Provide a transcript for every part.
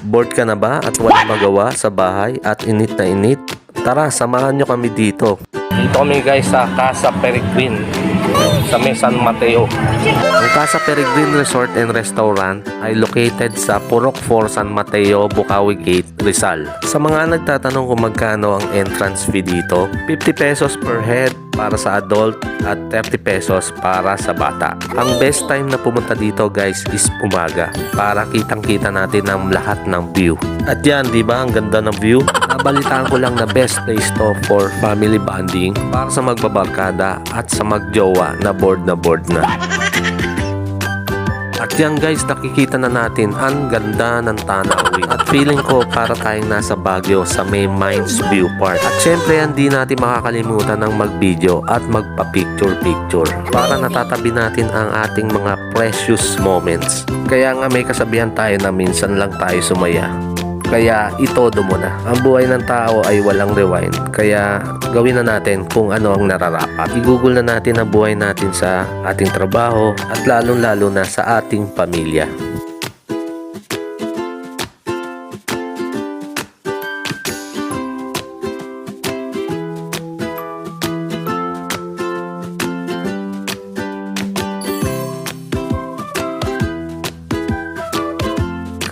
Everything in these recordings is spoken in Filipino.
Bored ka na ba at walang magawa sa bahay at init na init? Tara, samahan nyo kami dito. Dito kami guys sa Casa Peregrine sa May San Mateo. Ang Casa Peregrine Resort and Restaurant ay located sa Purok 4 San Mateo, Bukawi Gate, Rizal. Sa mga nagtatanong kung magkano ang entrance fee dito, 50 pesos per head para sa adult at 30 pesos para sa bata. Ang best time na pumunta dito guys is umaga para kitang-kita natin ang lahat ng view. At yan, di ba ang ganda ng view? Nabalitaan ko lang na best place to for family bonding para sa magbabarkada at sa magjowa na board na. At yan guys, nakikita na natin ang ganda ng tanawin. At feeling ko para tayong nasa Baguio sa May Mines View Park. At syempre hindi natin makakalimutan ng mag-video at magpa-picture para natatabi natin ang ating mga precious moments. Kaya nga may kasabihan tayo na minsan lang tayo sumaya. Kaya itodo mo na. Ang buhay ng tao ay walang rewind. Kaya gawin na natin kung ano ang nararapat. I-google na natin ang buhay natin sa ating trabaho at lalong-lalo na sa ating pamilya.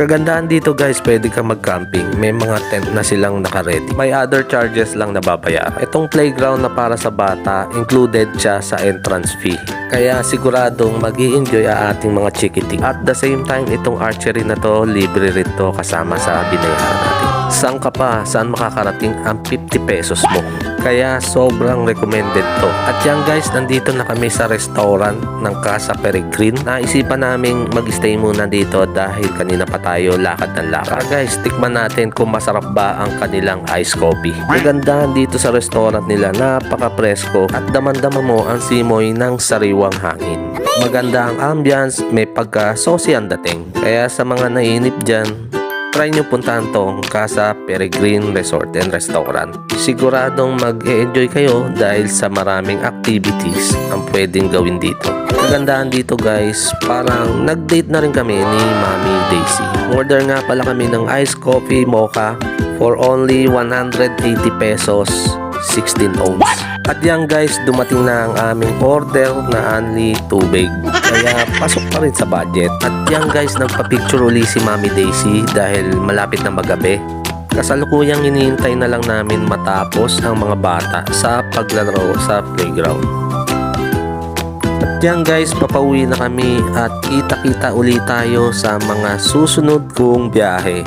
Kagandahan dito guys, pwede kang mag-camping. May mga tent na silang naka-ready. May other charges lang na babayaran. Itong playground na para sa bata, included siya sa entrance fee. Kaya siguradong mag-i-enjoy ang ating mga chikiting. At the same time, itong archery na to, libre rin to kasama sa binayaran natin. Saan ka pa? Saan makakarating ang 50 pesos mo? Kaya sobrang recommended to. At yan guys, nandito na kami sa restaurant ng Casa Peregrine. Naisipan naming mag-stay muna dito dahil kanina pa tayo lakad ng lakad. Guys, tikman natin kung masarap ba ang kanilang iced coffee. Magandahan dito sa restaurant nila, napaka-presko at daman-dama mo ang simoy ng sariwang hangin. Maganda ang ambience, may pagka-saucy ang dating. Kaya sa mga nainip dyan, try nyo puntahan tong Casa Peregrine Resort and Restaurant. Siguradong mag-e-enjoy kayo dahil sa maraming activities ang pwedeng gawin dito. Kagandahan dito guys, parang nag-date na rin kami ni Mami Daisy. Order nga pala kami ng iced coffee mocha for only 180 pesos, 16 ounce. At yan guys, dumating na ang aming order na only tubig. Kaya pasok pa rin sa budget. At yan guys, nagpa-picture uli si Mami Daisy dahil malapit na magabi. Kasalukuyang iniintay na lang namin matapos ang mga bata sa paglalaro sa playground. At yan guys, papauwi na kami at kita-kita uli tayo sa mga susunod kong biyahe.